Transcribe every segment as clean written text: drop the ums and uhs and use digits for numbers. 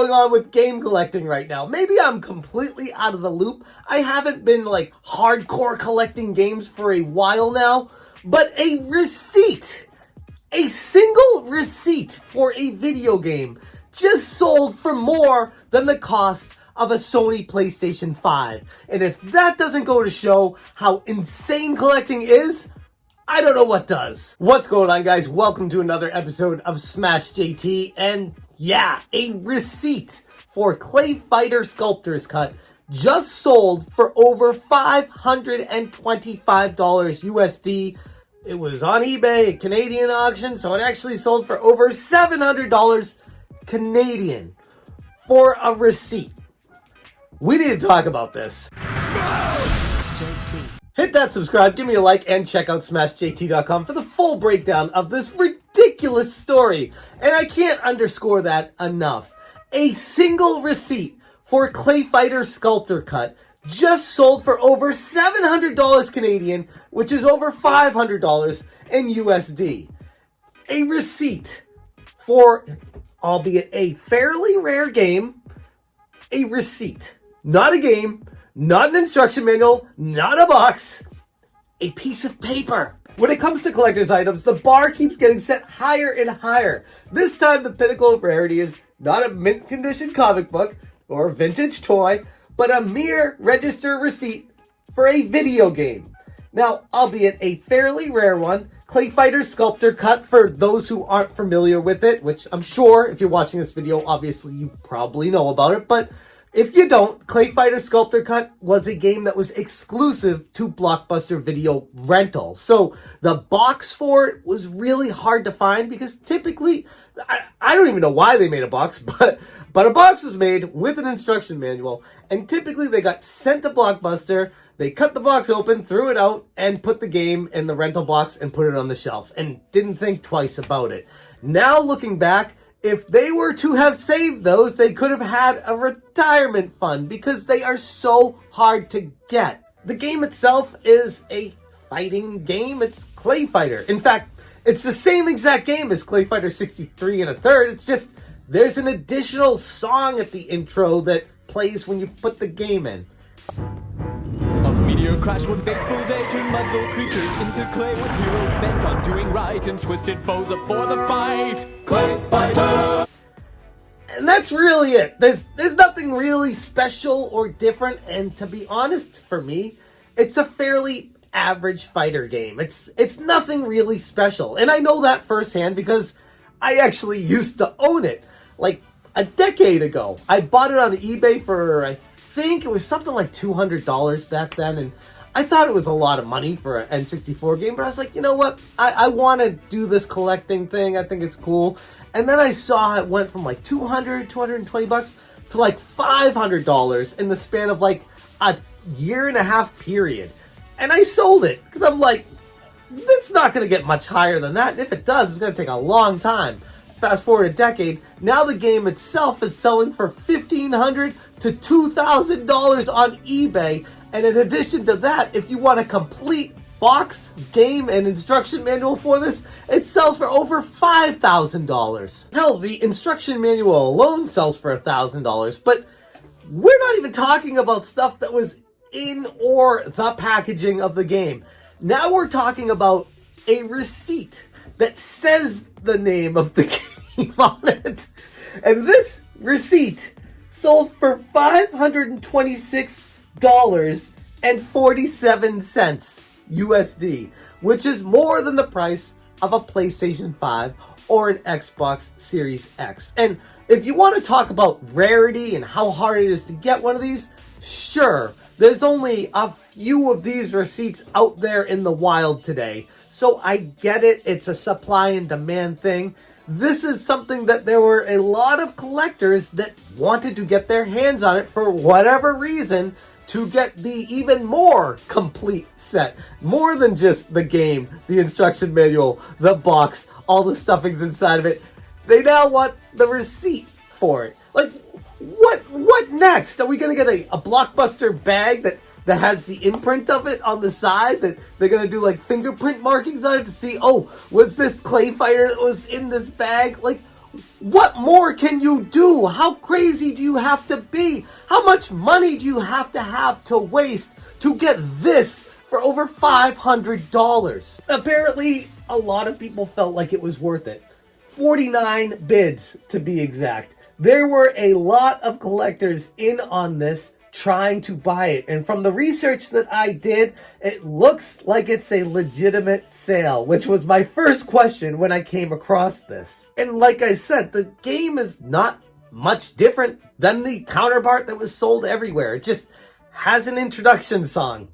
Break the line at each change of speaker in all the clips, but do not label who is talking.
going on with game collecting right now. Maybe I'm completely out of the loop. I haven't been like hardcore collecting games for a while now, but a receipt, a single receipt for a video game just sold for more than the cost of a Sony PlayStation 5. And if that doesn't go to show how insane collecting is, I don't know what does. What's going on, guys? Welcome to another episode of Smash JT. And yeah, a receipt for ClayFighter Sculptor's Cut just sold for over $525 USD. It was on eBay, a Canadian auction, so it actually sold for over $700 Canadian for a receipt. We need to talk about this. JT. Hit that subscribe, give me a like, and check out SmashJT.com for the full breakdown of this ridiculous story. And I can't underscore that enough. A single receipt for ClayFighter Sculptor Cut just sold for over $700 Canadian, which is over $500 in USD. A receipt for, albeit a fairly rare game, a receipt. Not a game, not an instruction manual, not a box, a piece of paper. When it comes to collector's items, the bar keeps getting set higher and higher. This time the pinnacle of rarity is not a mint condition comic book or vintage toy, but a mere register receipt for a video game. Now, albeit a fairly rare one, ClayFighter Sculptor Cut, for those who aren't familiar with it, which I'm sure if you're watching this video, obviously you probably know about it, but if you don't, ClayFighter Sculptor Cut was a game that was exclusive to Blockbuster video rental. So the box for it was really hard to find because typically, I don't even know why they made a box, but a box was made with an instruction manual, and typically they got sent to Blockbuster, they cut the box open, threw it out, and put the game in the rental box and put it on the shelf, and didn't think twice about it. Now looking back, if they were to have saved those, they could have had a retirement fund because they are so hard to get. The game itself is a fighting game. It's ClayFighter. In fact, it's the same exact game as ClayFighter 63 1/3. It's just there's an additional song at the intro that plays when you put the game in.
A meteor crash one fateful day to muddle creatures into clay with heroes bent on doing right and twisted foes up for the fight. ClayFighter!
And that's really it. There's nothing really special or different, and to be honest, for me, it's a fairly average fighter game. It's nothing really special. And I know that firsthand because I actually used to own it. Like a decade ago. I bought it on eBay for, I think it was something like $200 back then, and I thought it was a lot of money for an N64 game, but I was like, you know what, I want to do this collecting thing, I think it's cool. And then I saw it went from like $220 to like $500 in the span of like a year and a half period, and I sold it because I'm like, it's not going to get much higher than that, and if it does, it's going to take a long time. Fast forward a decade, now the game itself is selling for $1,500 to $2,000 on eBay. And in addition to that, if you want a complete box, game, and instruction manual for this, it sells for over $5,000. Hell, the instruction manual alone sells for $1,000, but we're not even talking about stuff that was in or the packaging of the game. Now we're talking about a receipt that says the name of the game on it. And this receipt sold for $526.47 USD, which is more than the price of a PlayStation 5 or an Xbox Series X. And if you want to talk about rarity and how hard it is to get one of these, sure, there's only a few of these receipts out there in the wild today. So I get it, it's a supply and demand thing. This is something that there were a lot of collectors that wanted to get their hands on it for whatever reason, to get the even more complete set. More than just the game, the instruction manual, the box, all the stuffings inside of it. They now want the receipt for it. Like, what next? Are we going to get a Blockbuster bag that has the imprint of it on the side, that they're going to do like fingerprint markings on it to see, oh, was this ClayFighter that was in this bag? Like, What more can you do? How crazy do you have to be? How much money do you have to waste to get this for over $500? Apparently, a lot of people felt like it was worth it. 49 bids to be exact. There were a lot of collectors in on this trying to buy it. And from the research that I did, it looks like it's a legitimate sale, which was my first question when I came across this. And like I said, the game is not much different than the counterpart that was sold everywhere. It just has an introduction song.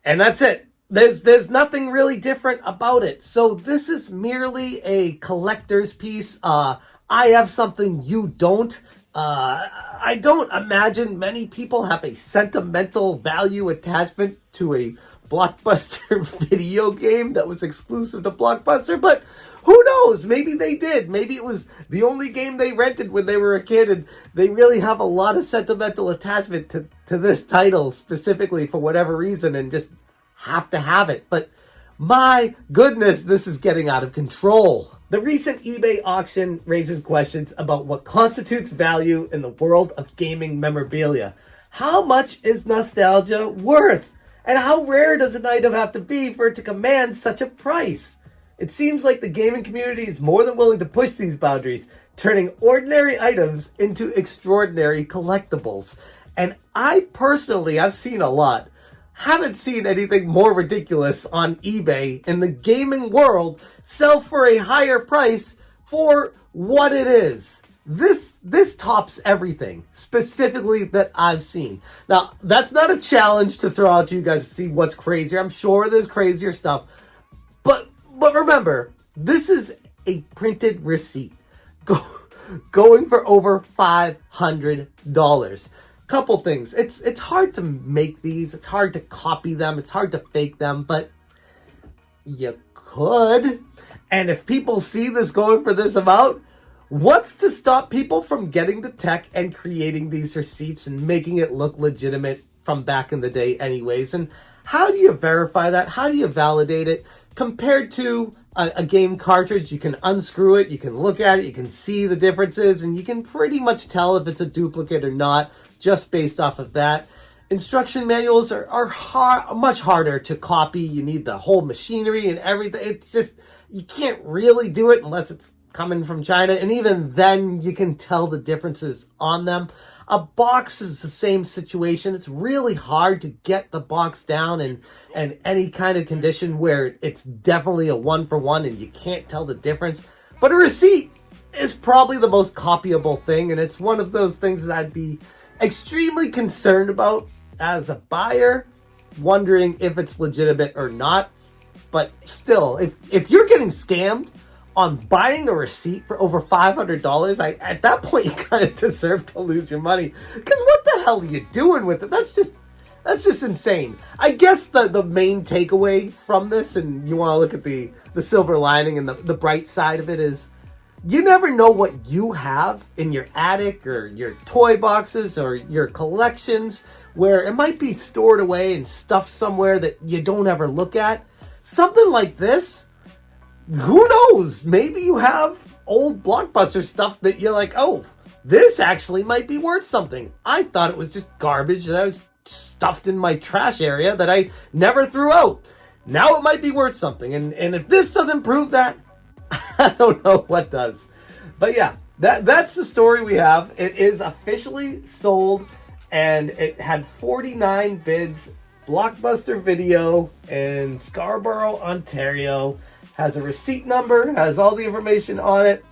And that's it. There's nothing really different about it. So this is merely a collector's piece. I have something you don't. I don't imagine many people have a sentimental value attachment to a Blockbuster video game that was exclusive to Blockbuster, but who knows? Maybe they did. Maybe it was the only game they rented when they were a kid, and they really have a lot of sentimental attachment to this title specifically for whatever reason and just have to have it. But my goodness, this is getting out of control. The recent eBay auction raises questions about what constitutes value in the world of gaming memorabilia. How much is nostalgia worth? And how rare does an item have to be for it to command such a price? It seems like the gaming community is more than willing to push these boundaries, turning ordinary items into extraordinary collectibles. And I personally, I've seen a lot. Haven't seen anything more ridiculous on eBay in the gaming world sell for a higher price for what it is. This tops everything, specifically that I've seen. Now, that's not a challenge to throw out to you guys to see what's crazier. I'm sure there's crazier stuff. But remember, this is a printed receipt going for over $500. Couple things. It's hard to make these. It's hard to copy them. It's hard to fake them, but you could. And if people see this going for this amount, what's to stop people from getting the tech and creating these receipts and making it look legitimate from back in the day anyways? And how do you verify that? How do you validate it? Compared to a game cartridge, you can unscrew it, you can look at it, you can see the differences, and you can pretty much tell if it's a duplicate or not just based off of that. Instruction manuals are much harder to copy. You need the whole machinery and everything. It's just, you can't really do it unless it's coming from China. And even then, you can tell the differences on them. A box is the same situation. It's really hard to get the box down in any kind of condition where it's definitely a one-for-one and you can't tell the difference. But a receipt is probably the most copyable thing, and it's one of those things that I'd be extremely concerned about as a buyer, wondering if it's legitimate or not. But still, if you're getting scammed on buying a receipt for over $500, at that point you kind of deserve to lose your money. Because what the hell are you doing with it? That's just insane. I guess the main takeaway from this, and you want to look at the silver lining and the bright side of it, is you never know what you have in your attic or your toy boxes or your collections where it might be stored away and stuffed somewhere that you don't ever look at. Something like this, who knows? Maybe you have old Blockbuster stuff that you're like, oh, this actually might be worth something. I thought it was just garbage that I was stuffed in my trash area that I never threw out. Now it might be worth something. And if this doesn't prove that, I don't know what does. But yeah, that's the story we have. It is officially sold, and it had 49 bids. Blockbuster Video in Scarborough, Ontario. Has a receipt number, has all the information on it.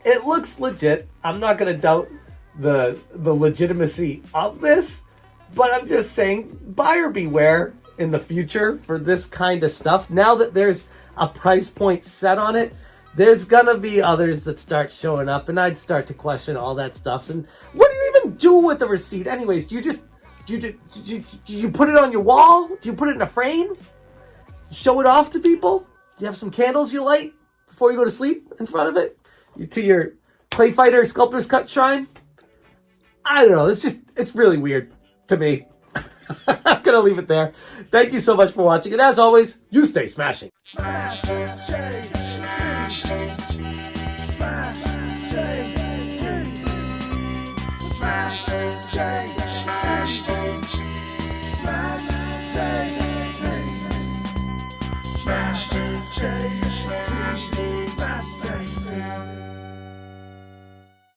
It looks legit. I'm not going to doubt the legitimacy of this, but I'm just saying, buyer beware in the future for this kind of stuff. Now that there's a price point set on it, there's gonna be others that start showing up, and I'd start to question all that stuff. And what do you even do with the receipt anyways? Do you put it on your wall? Do you put it in a frame? Show it off to people? Do you have some candles you light before you go to sleep in front of it? To your ClayFighter Sculptor's Cut shrine? I don't know. It's really weird to me. I'm gonna leave it there. Thank you so much for watching, and as always, you stay smashing. Smash, change, smash.
change.